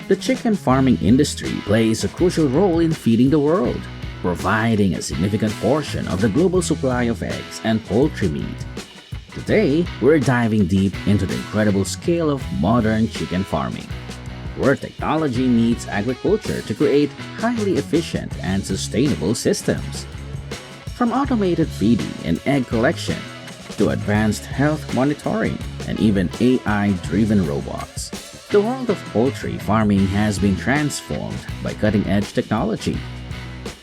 The chicken farming industry plays a crucial role in feeding the world, providing a significant portion of the global supply of eggs and poultry meat. Today, we're diving deep into the incredible scale of modern chicken farming, where technology meets agriculture to create highly efficient and sustainable systems. From automated feeding and egg collection to advanced health monitoring and even AI-driven robots, the world of poultry farming has been transformed by cutting-edge technology.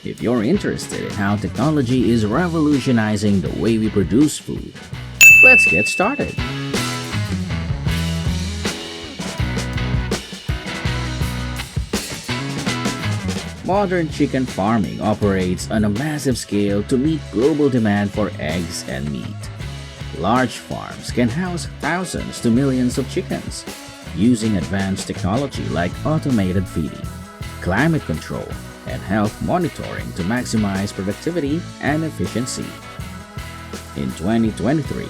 If you're interested in how technology is revolutionizing the way we produce food, let's get started. Modern chicken farming operates on a massive scale to meet global demand for eggs and meat. Large farms can house thousands to millions of chickens using advanced technology like automated feeding, climate control, and health monitoring to maximize productivity and efficiency. In 2023,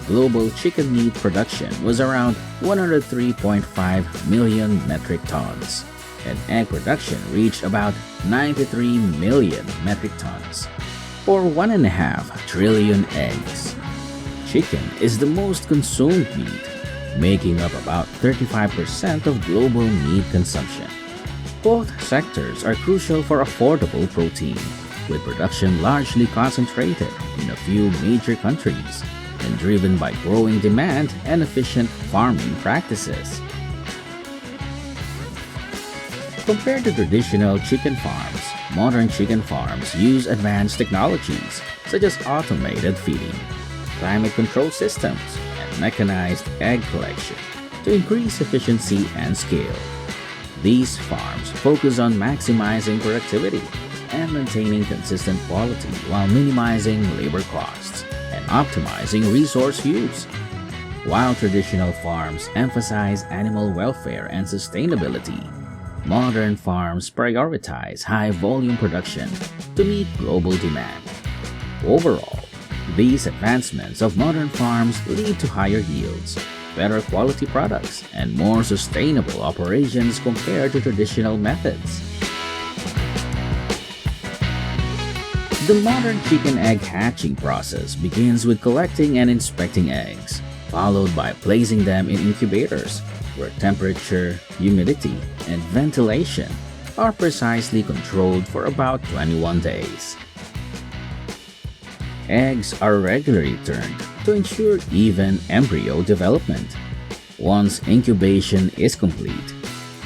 global chicken meat production was around 103.5 million metric tons, and egg production reached about 93 million metric tons, or 1.5 trillion eggs. Chicken is the most consumed meat, making up about 35% of global meat consumption. Both sectors are crucial for affordable protein, with production largely concentrated in a few major countries and driven by growing demand and efficient farming practices. Compared to traditional chicken farms, modern chicken farms use advanced technologies such as automated feeding, climate control systems, and mechanized egg collection to increase efficiency and scale. These farms focus on maximizing productivity and maintaining consistent quality while minimizing labor costs and optimizing resource use. While traditional farms emphasize animal welfare and sustainability, modern farms prioritize high-volume production to meet global demand. Overall, these advancements of modern farms lead to higher yields, better quality products, and more sustainable operations compared to traditional methods. The modern chicken egg hatching process begins with collecting and inspecting eggs, followed by placing them in incubators, where temperature, humidity, and ventilation are precisely controlled for about 21 days. Eggs are regularly turned to ensure even embryo development. Once incubation is complete,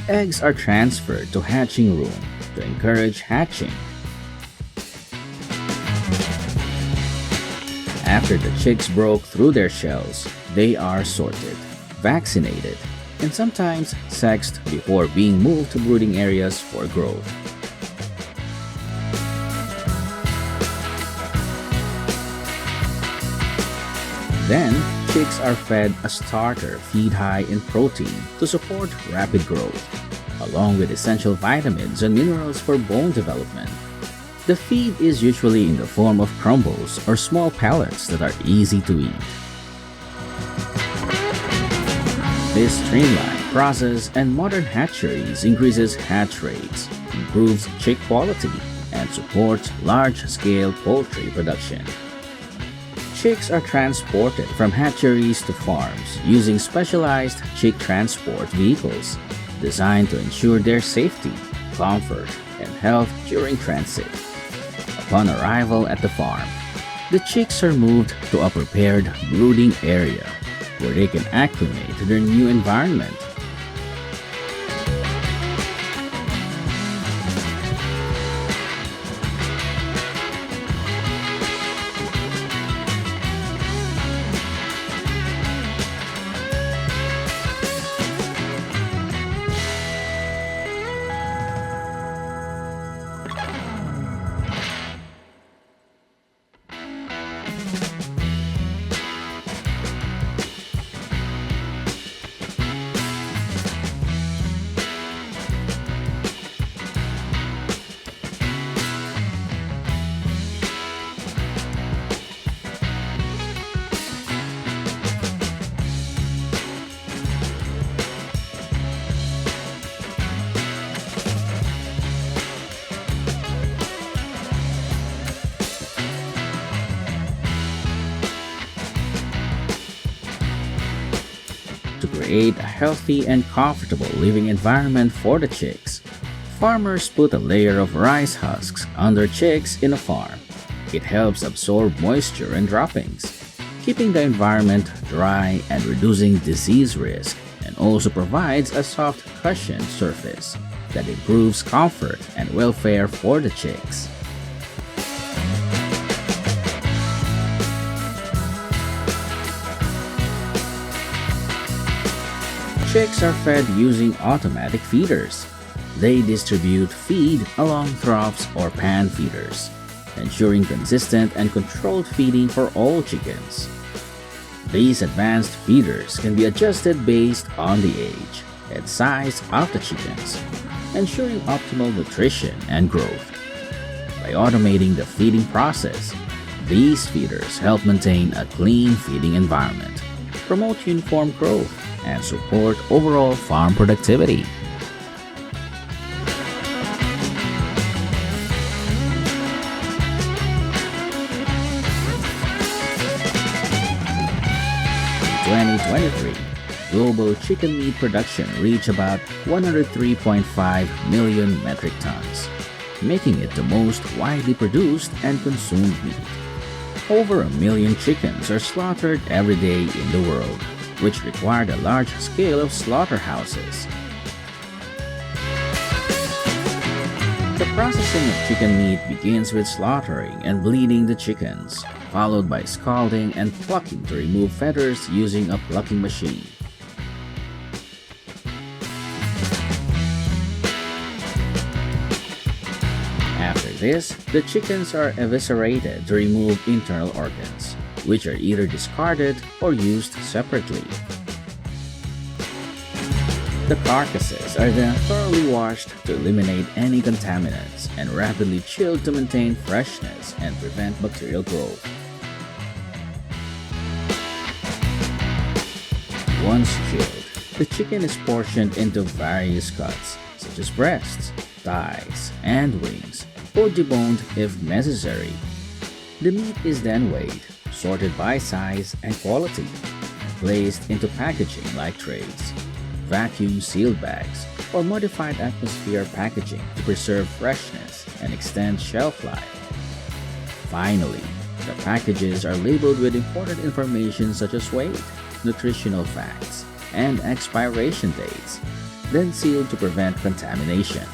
eggs are transferred to hatching room to encourage hatching. After the chicks broke through their shells, they are sorted, vaccinated, and sometimes sexed before being moved to brooding areas for growth. Then, chicks are fed a starter feed high in protein to support rapid growth, along with essential vitamins and minerals for bone development. The feed is usually in the form of crumbles or small pellets that are easy to eat. This streamlined process and modern hatcheries increases hatch rates, improves chick quality, and supports large-scale poultry production. Chicks are transported from hatcheries to farms using specialized chick transport vehicles designed to ensure their safety, comfort, and health during transit. Upon arrival at the farm, the chicks are moved to a prepared brooding area where they can acclimate to their new environment. create a healthy and comfortable living environment for the chicks. Farmers put a layer of rice husks under chicks in a farm. It helps absorb moisture and droppings, keeping the environment dry and reducing disease risk, and also provides a soft cushioned surface that improves comfort and welfare for the chicks. Chicks are fed using automatic feeders. They distribute feed along troughs or pan feeders, ensuring consistent and controlled feeding for all chickens. These advanced feeders can be adjusted based on the age and size of the chickens, ensuring optimal nutrition and growth. By automating the feeding process, these feeders help maintain a clean feeding environment, promote uniform growth, and support overall farm productivity. In 2023, global chicken meat production reached about 103.5 million metric tons, making it the most widely produced and consumed meat. Over 1 million chickens are slaughtered every day in the world, which required a large scale of slaughterhouses. The processing of chicken meat begins with slaughtering and bleeding the chickens, followed by scalding and plucking to remove feathers using a plucking machine. After this, the chickens are eviscerated to remove internal organs, which are either discarded or used separately. The carcasses are then thoroughly washed to eliminate any contaminants and rapidly chilled to maintain freshness and prevent bacterial growth. Once chilled, the chicken is portioned into various cuts, such as breasts, thighs, and wings, or deboned if necessary. The meat is then weighed, sorted by size and quality, placed into packaging like trays, vacuum-sealed bags, or modified atmosphere packaging to preserve freshness and extend shelf life. Finally, the packages are labeled with important information such as weight, nutritional facts, and expiration dates, then sealed to prevent contamination.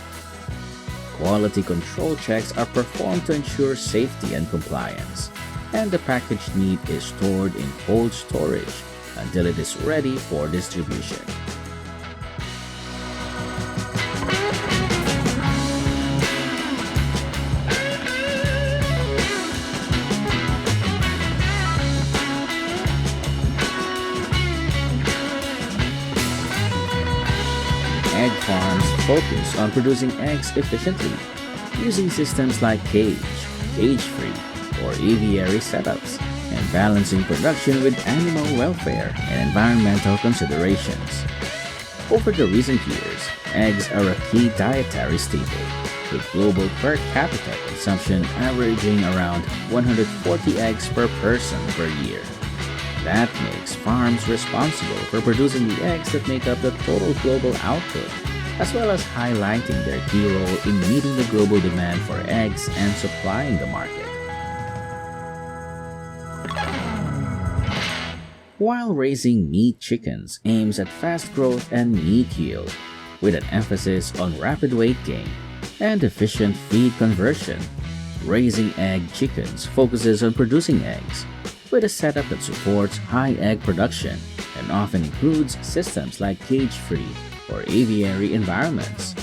Quality control checks are performed to ensure safety and compliance, and the packaged meat is stored in cold storage until it is ready for distribution. Egg farms focus on producing eggs efficiently, using systems like cage-free, or aviary setups, and balancing production with animal welfare and environmental considerations. Over the recent years, eggs are a key dietary staple, with global per capita consumption averaging around 140 eggs per person per year. That makes farms responsible for producing the eggs that make up the total global output, as well as highlighting their key role in meeting the global demand for eggs and supplying the market. While raising meat chickens aims at fast growth and meat yield, with an emphasis on rapid weight gain and efficient feed conversion, raising egg chickens focuses on producing eggs with a setup that supports high egg production and often includes systems like cage-free or aviary environments.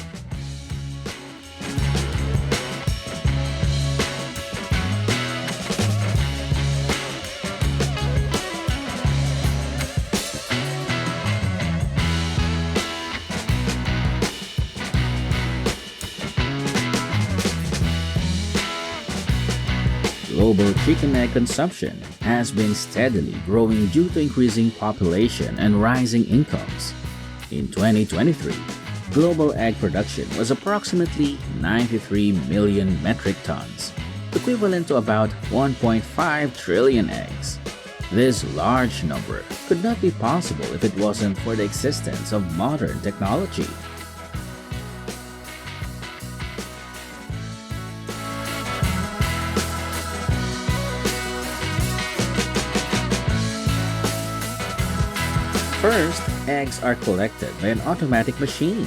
Global chicken egg consumption has been steadily growing due to increasing population and rising incomes. In 2023, global egg production was approximately 93 million metric tons, equivalent to about 1.5 trillion eggs. This large number could not be possible if it wasn't for the existence of modern technology. First, eggs are collected by an automatic machine.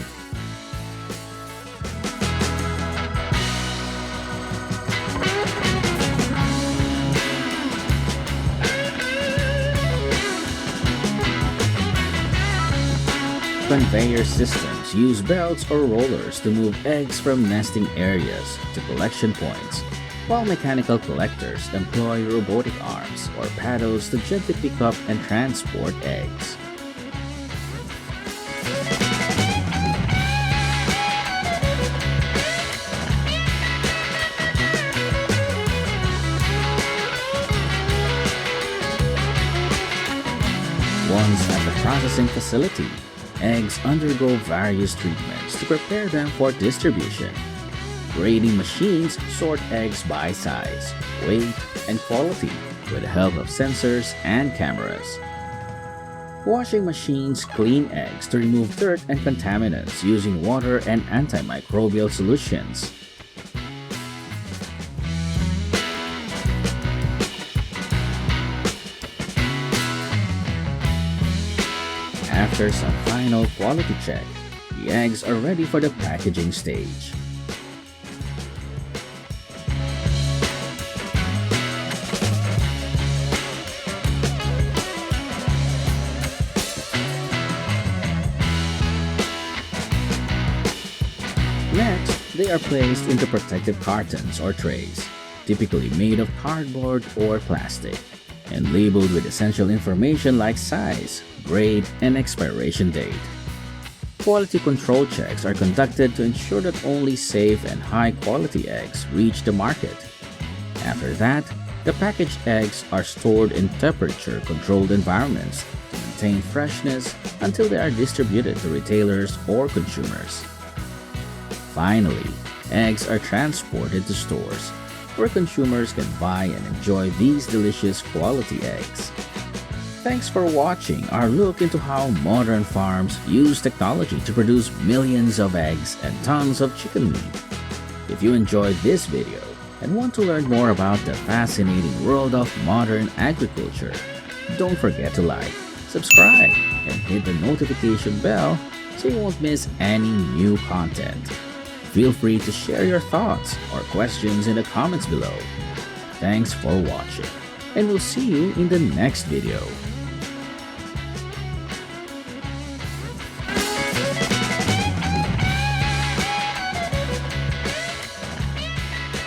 Conveyor systems use belts or rollers to move eggs from nesting areas to collection points, while mechanical collectors employ robotic arms or paddles to gently pick up and transport eggs. Once at the processing facility, eggs undergo various treatments to prepare them for distribution. Grading machines sort eggs by size, weight, and quality with the help of sensors and cameras. Washing machines clean eggs to remove dirt and contaminants using water and antimicrobial solutions. After some final quality check, the eggs are ready for the packaging stage. Next, they are placed into protective cartons or trays, typically made of cardboard or plastic, and labeled with essential information like size, grade, and expiration date. Quality control checks are conducted to ensure that only safe and high-quality eggs reach the market. After that, the packaged eggs are stored in temperature-controlled environments to maintain freshness until they are distributed to retailers or consumers. Finally, eggs are transported to stores, where consumers can buy and enjoy these delicious quality eggs. Thanks for watching our look into how modern farms use technology to produce millions of eggs and tons of chicken meat. If you enjoyed this video and want to learn more about the fascinating world of modern agriculture, don't forget to like, subscribe, and hit the notification bell so you won't miss any new content. Feel free to share your thoughts or questions in the comments below. Thanks for watching, and we'll see you in the next video.